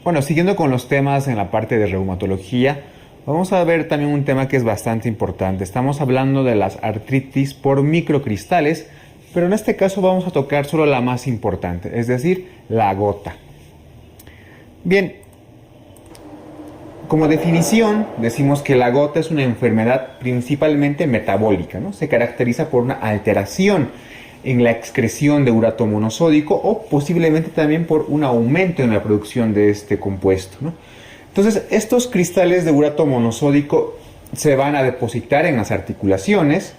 Bueno, siguiendo con los temas en la parte de reumatología, vamos a ver también un tema que es bastante importante. Estamos hablando de las artritis por microcristales, pero en este caso vamos a tocar solo la más importante, es decir, la gota. Bien, como definición decimos que la gota es una enfermedad principalmente metabólica, ¿no? Se caracteriza por una alteración en la excreción de urato monosódico o posiblemente también por un aumento en la producción de este compuesto, ¿no? Entonces, estos cristales de urato monosódico se van a depositar en las articulaciones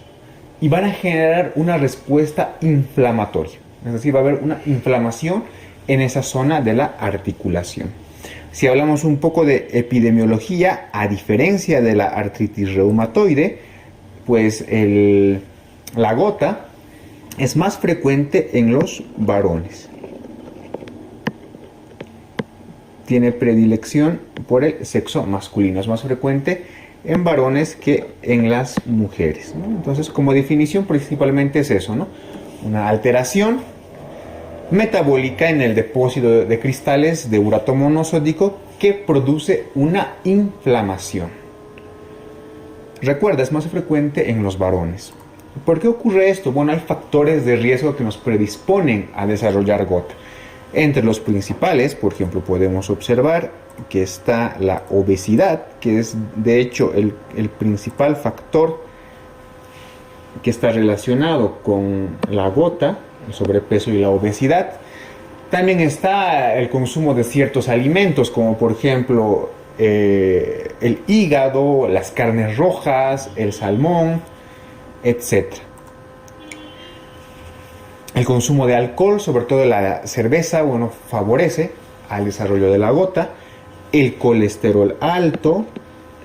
y van a generar una respuesta inflamatoria. Es decir, va a haber una inflamación en esa zona de la articulación. Si hablamos un poco de epidemiología, a diferencia de la artritis reumatoide, pues la gota es más frecuente en los varones. Tiene predilección por el sexo masculino. Es más frecuente en varones que en las mujeres, ¿no? Entonces, como definición, principalmente es eso, ¿no? Una alteración metabólica en el depósito de cristales de urato monosódico que produce una inflamación. Recuerda, es más frecuente en los varones. ¿Por qué ocurre esto? Bueno, hay factores de riesgo que nos predisponen a desarrollar gota. Entre los principales, por ejemplo, podemos observar que está la obesidad, que es de hecho el principal factor que está relacionado con la gota, el sobrepeso y la obesidad. También está el consumo de ciertos alimentos, como por ejemplo el hígado, las carnes rojas, el salmón, etc. El consumo de alcohol, sobre todo la cerveza, bueno, favorece al desarrollo de la gota. El colesterol alto,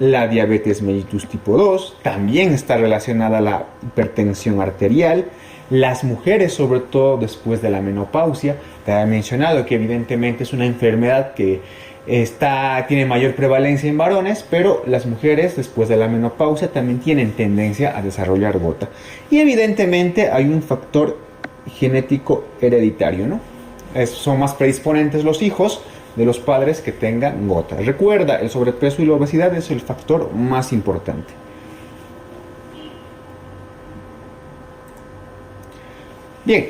la diabetes mellitus tipo 2, también está relacionada a la hipertensión arterial. Las mujeres, sobre todo después de la menopausia, te he mencionado que evidentemente es una enfermedad que tiene mayor prevalencia en varones, pero las mujeres después de la menopausia también tienen tendencia a desarrollar gota. Y evidentemente hay un factor genético hereditario, ¿no? Son más predisponentes los hijos de los padres que tengan gota. Recuerda, el sobrepeso y la obesidad es el factor más importante. Bien,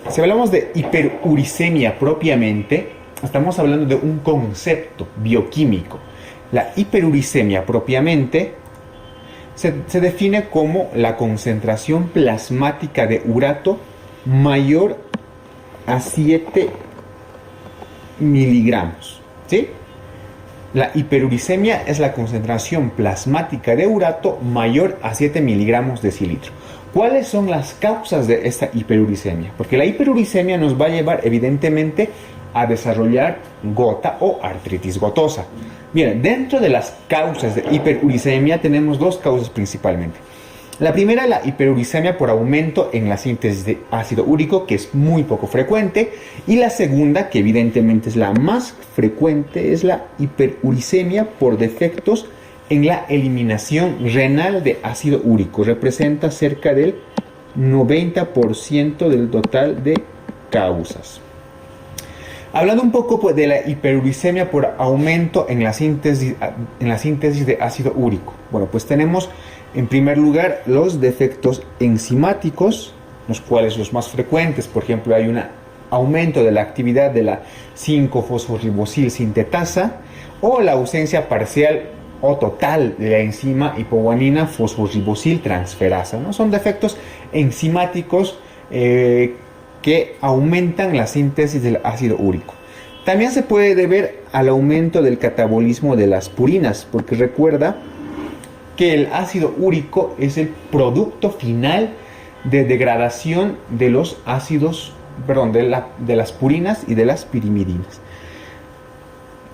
si hablamos de hiperuricemia propiamente, estamos hablando de un concepto bioquímico. La hiperuricemia propiamente se define como la concentración plasmática de urato mayor a 7 miligramos, ¿sí? La hiperuricemia es la concentración plasmática de urato mayor a 7 miligramos decilitro. ¿Cuáles son las causas de esta hiperuricemia? Porque la hiperuricemia nos va a llevar evidentemente a desarrollar gota o artritis gotosa. Miren, dentro de las causas de hiperuricemia tenemos dos causas principalmente. La primera, la hiperuricemia por aumento en la síntesis de ácido úrico, que es muy poco frecuente. Y la segunda, que evidentemente es la más frecuente, es la hiperuricemia por defectos en la eliminación renal de ácido úrico. Representa cerca del 90% del total de causas. Hablando un poco pues, de la hiperuricemia por aumento en la síntesis de ácido úrico. Bueno, pues tenemos en primer lugar los defectos enzimáticos, los cuales los más frecuentes, por ejemplo, hay un aumento de la actividad de la 5-fosforibosil sintetasa o la ausencia parcial o total de la enzima hipoguanina fosforibosil transferasa, ¿no? Son defectos enzimáticos que aumentan la síntesis del ácido úrico. También se puede deber al aumento del catabolismo de las purinas, porque recuerda que el ácido úrico es el producto final de degradación de los ácidos, de las purinas y de las pirimidinas.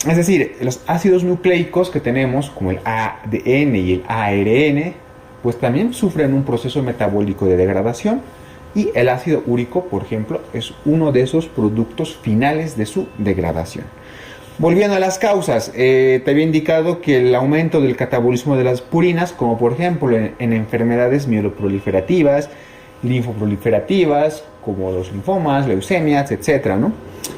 Es decir, los ácidos nucleicos que tenemos, como el ADN y el ARN, pues también sufren un proceso metabólico de degradación. Y el ácido úrico, por ejemplo, es uno de esos productos finales de su degradación. Volviendo a las causas, te había indicado que el aumento del catabolismo de las purinas, como por ejemplo en enfermedades mieloproliferativas, linfoproliferativas, como los linfomas, leucemias, etc., ¿no?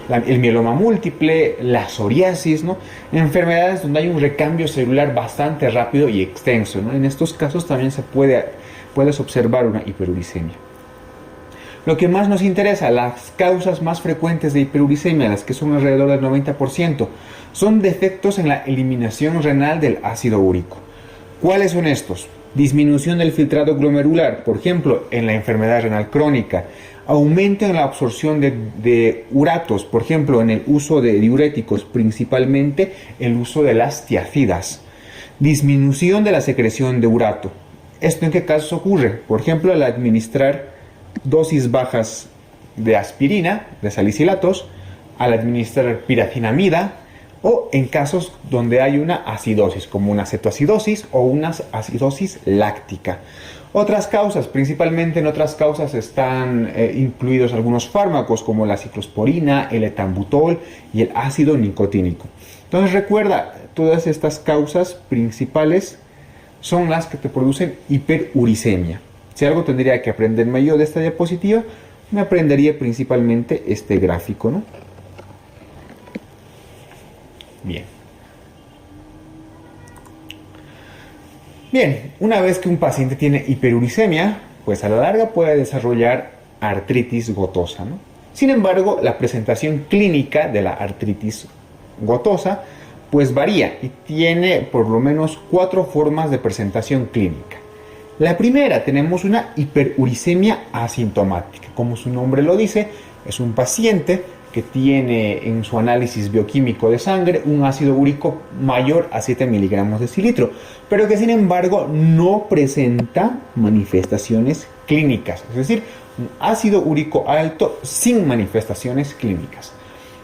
el mieloma múltiple, la psoriasis, ¿no? Enfermedades donde hay un recambio celular bastante rápido y extenso, ¿no? En estos casos también puedes observar una hiperuricemia. Lo que más nos interesa, las causas más frecuentes de hiperuricemia, las que son alrededor del 90%, son defectos en la eliminación renal del ácido úrico. ¿Cuáles son estos? Disminución del filtrado glomerular, por ejemplo, en la enfermedad renal crónica. Aumento en la absorción de uratos, por ejemplo, en el uso de diuréticos, principalmente el uso de las tiazidas. Disminución de la secreción de urato. ¿Esto en qué casos ocurre? Por ejemplo, al administrar dosis bajas de aspirina, de salicilatos, al administrar piracinamida, o en casos donde hay una acidosis, como una cetoacidosis o una acidosis láctica. Otras causas, principalmente en otras causas están incluidos algunos fármacos como la ciclosporina, el etambutol y el ácido nicotínico. Entonces recuerda, todas estas causas principales son las que te producen hiperuricemia. Si algo tendría que aprenderme yo de esta diapositiva, me aprendería principalmente este gráfico, ¿no? Bien. Bien, una vez que un paciente tiene hiperuricemia, pues a la larga puede desarrollar artritis gotosa, ¿no? Sin embargo, la presentación clínica de la artritis gotosa pues varía y tiene por lo menos 4 formas de presentación clínica. La primera, tenemos una hiperuricemia asintomática. Como su nombre lo dice, es un paciente que tiene en su análisis bioquímico de sangre un ácido úrico mayor a 7 miligramos de decilitro, pero que sin embargo no presenta manifestaciones clínicas, es decir, un ácido úrico alto sin manifestaciones clínicas.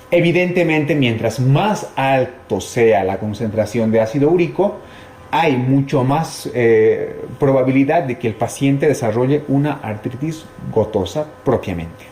Evidentemente, mientras más alto sea la concentración de ácido úrico, hay mucho más probabilidad de que el paciente desarrolle una artritis gotosa propiamente.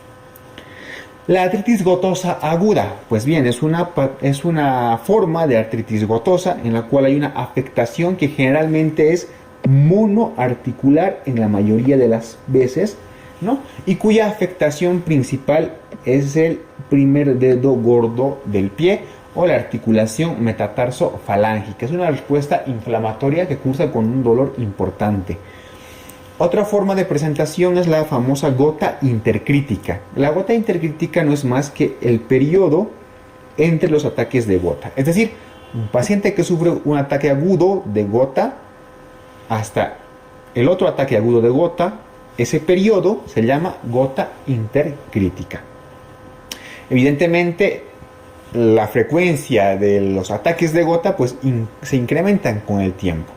La artritis gotosa aguda, pues bien, es una forma de artritis gotosa en la cual hay una afectación que generalmente es monoarticular en la mayoría de las veces, ¿no? Y cuya afectación principal es el primer dedo gordo del pie o la articulación metatarso-falángica. Es una respuesta inflamatoria que cursa con un dolor importante. Otra forma de presentación es la famosa gota intercrítica. La gota intercrítica no es más que el periodo entre los ataques de gota. Es decir, un paciente que sufre un ataque agudo de gota hasta el otro ataque agudo de gota, ese periodo se llama gota intercrítica. Evidentemente, la frecuencia de los ataques de gota pues se incrementan con el tiempo.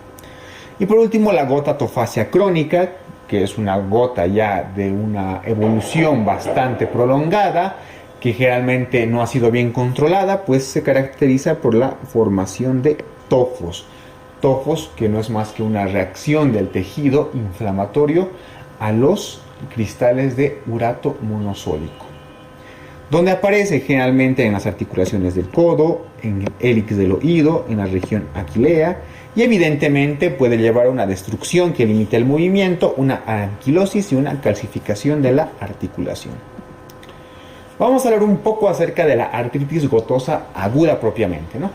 Y por último, la gota tofacia crónica, que es una gota ya de una evolución bastante prolongada, que generalmente no ha sido bien controlada, pues se caracteriza por la formación de tofos. Tofos que no es más que una reacción del tejido inflamatorio a los cristales de urato monosódico, donde aparece generalmente en las articulaciones del codo, en el hélix del oído, en la región aquilea, y evidentemente puede llevar a una destrucción que limita el movimiento, una anquilosis y una calcificación de la articulación. Vamos a hablar un poco acerca de la artritis gotosa aguda propiamente, ¿no?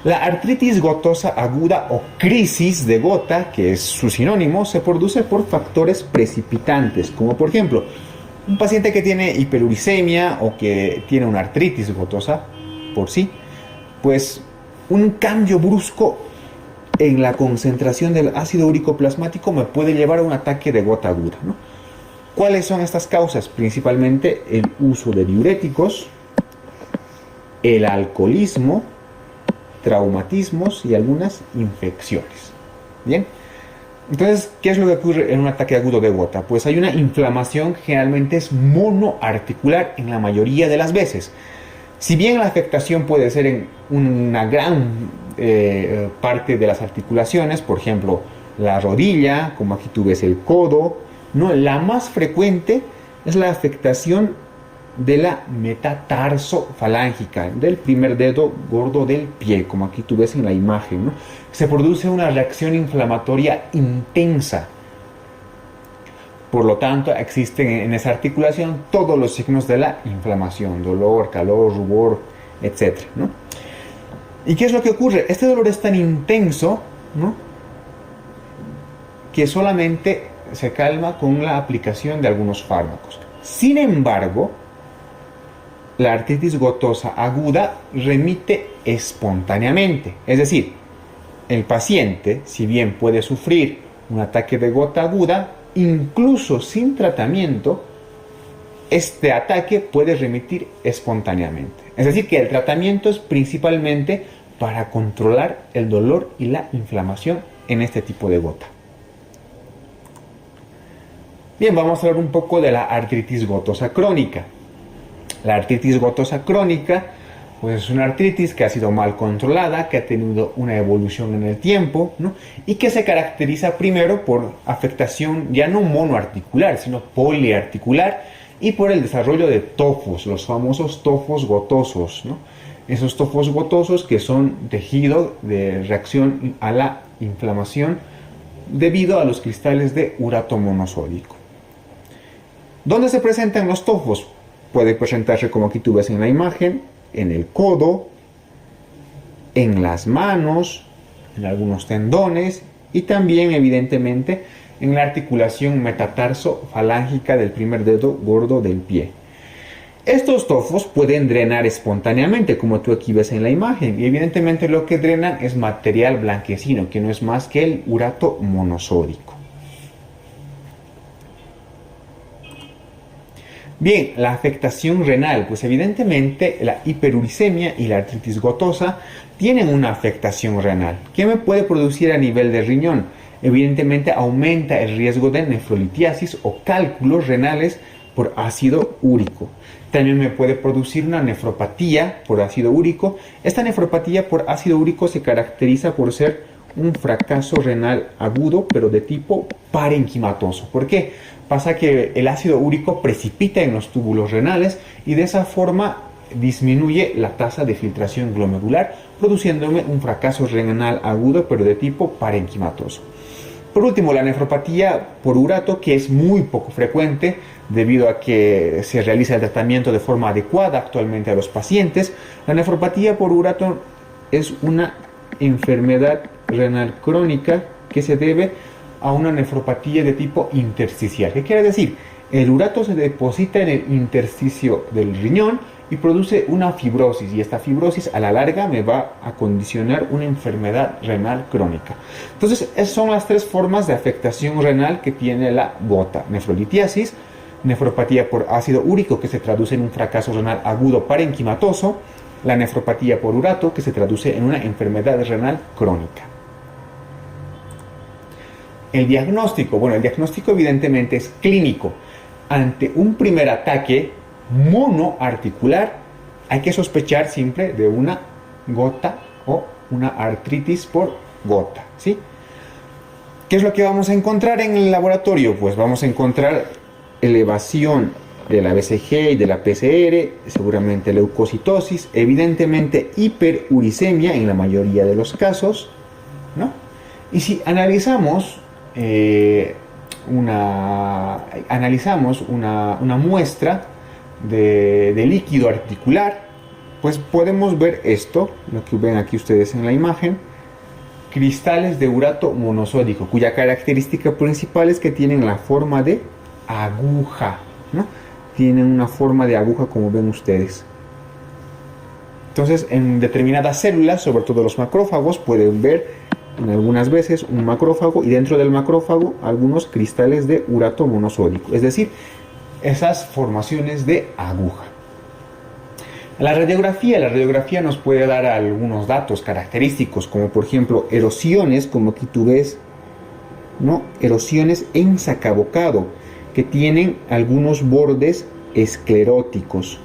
La artritis gotosa aguda o crisis de gota, que es su sinónimo, se produce por factores precipitantes, como por ejemplo, un paciente que tiene hiperuricemia o que tiene una artritis gotosa por sí, pues un cambio brusco en la concentración del ácido úrico plasmático me puede llevar a un ataque de gota aguda, ¿no? ¿Cuáles son estas causas? Principalmente el uso de diuréticos, el alcoholismo, traumatismos y algunas infecciones. Bien. Entonces, ¿qué es lo que ocurre en un ataque agudo de gota? Pues hay una inflamación que generalmente es monoarticular en la mayoría de las veces. Si bien la afectación puede ser en una gran parte de las articulaciones, por ejemplo, la rodilla, como aquí tú ves el codo, no, la más frecuente es la afectación de la metatarso-falángica, del primer dedo gordo del pie, como aquí tú ves en la imagen, ¿no? Se produce una reacción inflamatoria intensa. Por lo tanto, existen en esa articulación todos los signos de la inflamación: dolor, calor, rubor, etc., ¿no? ¿Y qué es lo que ocurre? Este dolor es tan intenso, ¿no?, que solamente se calma con la aplicación de algunos fármacos. Sin embargo, la artritis gotosa aguda remite espontáneamente. Es decir, el paciente, si bien puede sufrir un ataque de gota aguda, incluso sin tratamiento, este ataque puede remitir espontáneamente. Es decir, que el tratamiento es principalmente para controlar el dolor y la inflamación en este tipo de gota. Bien, vamos a hablar un poco de la artritis gotosa crónica. La artritis gotosa crónica, pues es una artritis que ha sido mal controlada, que ha tenido una evolución en el tiempo, ¿no?, y que se caracteriza primero por afectación ya no monoarticular, sino poliarticular, y por el desarrollo de tofos, los famosos tofos gotosos, ¿no? Esos tofos gotosos que son tejido de reacción a la inflamación debido a los cristales de urato monosódico. ¿Dónde se presentan los tofos? Puede presentarse, como aquí tú ves en la imagen, en el codo, en las manos, en algunos tendones y también, evidentemente, en la articulación metatarso-falángica del primer dedo gordo del pie. Estos tofos pueden drenar espontáneamente, como tú aquí ves en la imagen, y evidentemente lo que drenan es material blanquecino, que no es más que el urato monosódico. Bien, la afectación renal, pues evidentemente la hiperuricemia y la artritis gotosa tienen una afectación renal. ¿Qué me puede producir a nivel de riñón? Evidentemente aumenta el riesgo de nefrolitiasis o cálculos renales por ácido úrico. También me puede producir una nefropatía por ácido úrico. Esta nefropatía por ácido úrico se caracteriza por ser un fracaso renal agudo, pero de tipo parenquimatoso. ¿Por qué? Pasa que el ácido úrico precipita en los túbulos renales y de esa forma disminuye la tasa de filtración glomerular, produciéndome un fracaso renal agudo, pero de tipo parenquimatoso. Por último, la nefropatía por urato, que es muy poco frecuente debido a que se realiza el tratamiento de forma adecuada actualmente a los pacientes. La nefropatía por urato es una enfermedad renal crónica que se debe a una nefropatía de tipo intersticial. ¿Qué quiere decir? El urato se deposita en el intersticio del riñón y produce una fibrosis, y esta fibrosis a la larga me va a condicionar una enfermedad renal crónica. Entonces, esas son las tres formas de afectación renal que tiene la gota: nefrolitiasis, nefropatía por ácido úrico, que se traduce en un fracaso renal agudo parenquimatoso, la nefropatía por urato, que se traduce en una enfermedad renal crónica. El diagnóstico, bueno, el diagnóstico evidentemente es clínico. Ante un primer ataque monoarticular, hay que sospechar siempre de una gota o una artritis por gota, ¿sí? ¿Qué es lo que vamos a encontrar en el laboratorio? Pues vamos a encontrar elevación de la BCG y de la PCR, seguramente leucocitosis, evidentemente hiperuricemia en la mayoría de los casos, ¿no? Y si analizamos una muestra de líquido articular, pues podemos ver esto, lo que ven aquí ustedes en la imagen: cristales de urato monosódico, cuya característica principal es que tienen la forma de aguja, ¿no? Tienen una forma de aguja, como ven ustedes. Entonces, en determinadas células, sobre todo los macrófagos, pueden ver en algunas veces un macrófago, y dentro del macrófago algunos cristales de urato monosódico, es decir, esas formaciones de aguja. La radiografía nos puede dar algunos datos característicos, como por ejemplo erosiones, como aquí tú ves, ¿no? Erosiones en sacabocado, que tienen algunos bordes escleróticos.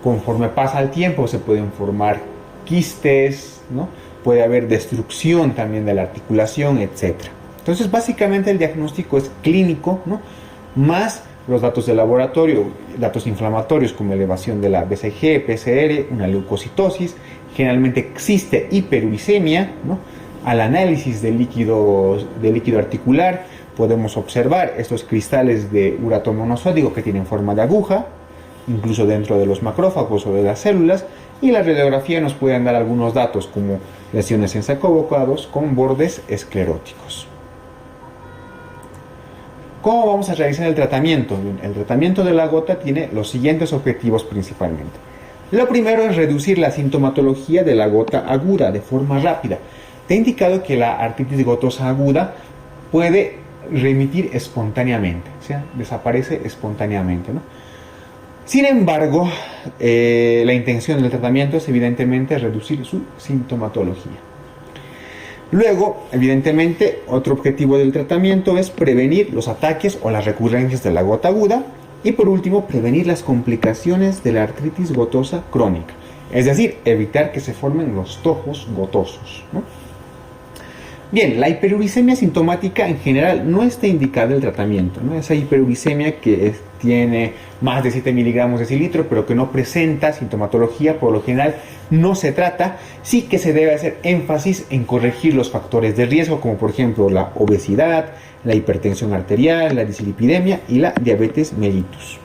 Conforme pasa el tiempo se pueden formar quistes, ¿no? Puede haber destrucción también de la articulación, etc. Entonces, básicamente el diagnóstico es clínico, ¿no?, más los datos de laboratorio, datos inflamatorios como elevación de la BCG, PCR, una leucocitosis. Generalmente existe hiperuricemia, ¿no?, al análisis de líquido articular. podemos observar estos cristales de urato monosódico que tienen forma de aguja, incluso dentro de los macrófagos o de las células, y la radiografía nos puede dar algunos datos como lesiones en sarcófados con bordes escleróticos. ¿Cómo vamos a realizar el tratamiento? El tratamiento de la gota tiene los siguientes objetivos principalmente. Lo primero es reducir la sintomatología de la gota aguda de forma rápida. Te he indicado que la artritis gotosa aguda puede remitir espontáneamente, o sea, desaparece espontáneamente, ¿no? Sin embargo, la intención del tratamiento es evidentemente reducir su sintomatología. Luego, evidentemente, otro objetivo del tratamiento es prevenir los ataques o las recurrencias de la gota aguda y por último, prevenir las complicaciones de la artritis gotosa crónica, es decir, evitar que se formen los tojos gotosos, ¿no? Bien, la hiperuricemia sintomática en general no está indicada el tratamiento, ¿no? Esa hiperuricemia que tiene más de 7 miligramos de decilitro, pero que no presenta sintomatología, por lo general no se trata. Sí que se debe hacer énfasis en corregir los factores de riesgo, como por ejemplo la obesidad, la hipertensión arterial, la dislipidemia y la diabetes mellitus.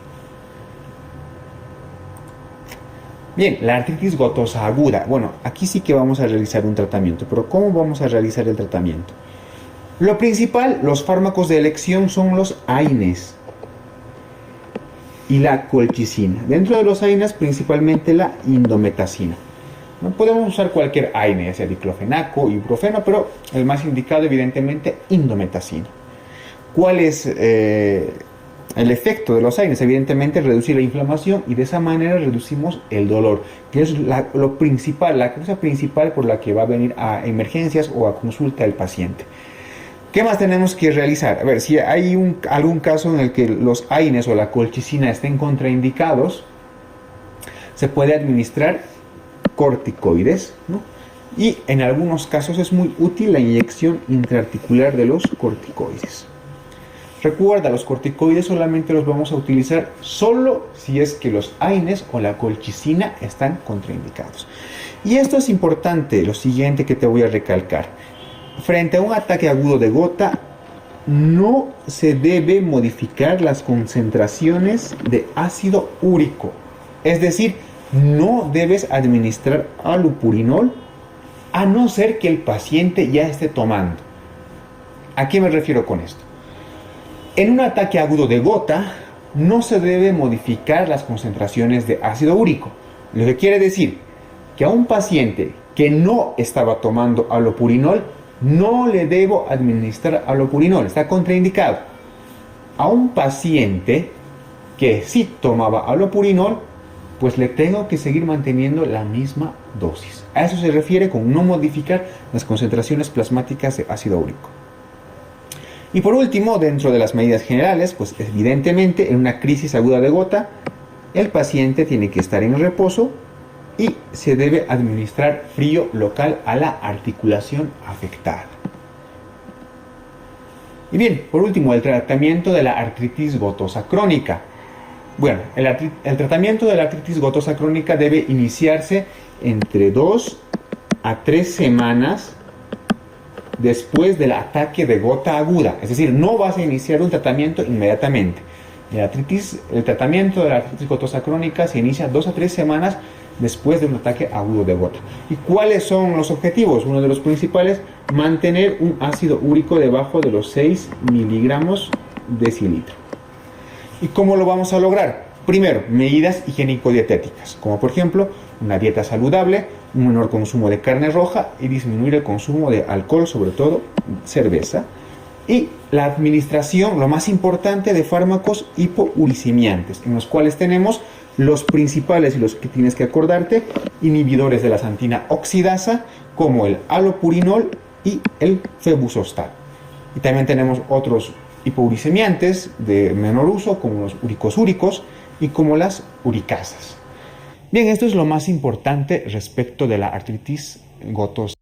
Bien, la artritis gotosa aguda. Bueno, aquí sí que vamos a realizar un tratamiento, pero ¿cómo vamos a realizar el tratamiento? Lo principal, los fármacos de elección son los AINES y la colchicina. Dentro de los AINES, principalmente la indometacina. No podemos usar cualquier AINE, ya sea diclofenaco, ibuprofeno, pero el más indicado, evidentemente, indometacina. ¿Cuál es el efecto de los AINES? Evidentemente, reducir la inflamación y de esa manera reducimos el dolor, que es lo principal, la causa principal por la que va a venir a emergencias o a consulta el paciente. ¿Qué más tenemos que realizar? A ver, si hay algún caso en el que los AINES o la colchicina estén contraindicados, se puede administrar corticoides, ¿no? Y en algunos casos es muy útil la inyección intraarticular de los corticoides. Recuerda, los corticoides solamente los vamos a utilizar solo si es que los AINES o la colchicina están contraindicados. Y esto es importante, lo siguiente que te voy a recalcar. Frente a un ataque agudo de gota, no se debe modificar las concentraciones de ácido úrico. Es decir, no debes administrar allopurinol a no ser que el paciente ya esté tomando. ¿A qué me refiero con esto? En un ataque agudo de gota, no se debe modificar las concentraciones de ácido úrico. Lo que quiere decir que a un paciente que no estaba tomando allopurinol, no le debo administrar allopurinol, está contraindicado. A un paciente que sí tomaba allopurinol, pues le tengo que seguir manteniendo la misma dosis. A eso se refiere con no modificar las concentraciones plasmáticas de ácido úrico. Y por último, dentro de las medidas generales, pues evidentemente en una crisis aguda de gota, el paciente tiene que estar en reposo y se debe administrar frío local a la articulación afectada. Y bien, por último, el tratamiento de la artritis gotosa crónica. Bueno, el tratamiento de la artritis gotosa crónica debe iniciarse entre 2 a 3 semanas después del ataque de gota aguda. Es decir, no vas a iniciar un tratamiento inmediatamente. El tratamiento de la artritis gotosa crónica se inicia 2 a 3 semanas después de un ataque agudo de gota. ¿Y cuáles son los objetivos? Uno de los principales, mantener un ácido úrico debajo de los 6 miligramos decilitro. ¿Y cómo lo vamos a lograr? Primero, medidas higiénico-dietéticas, como por ejemplo, una dieta saludable, un menor consumo de carne roja y disminuir el consumo de alcohol, sobre todo cerveza. Y la administración, lo más importante, de fármacos hipouricemiantes, en los cuales tenemos los principales y los que tienes que acordarte, inhibidores de la xantina oxidasa, como el allopurinol y el febuxostat. Y también tenemos otros hipouricemiantes de menor uso, como los uricosúricos y como las uricasas. Bien, esto es lo más importante respecto de la artritis gotosa.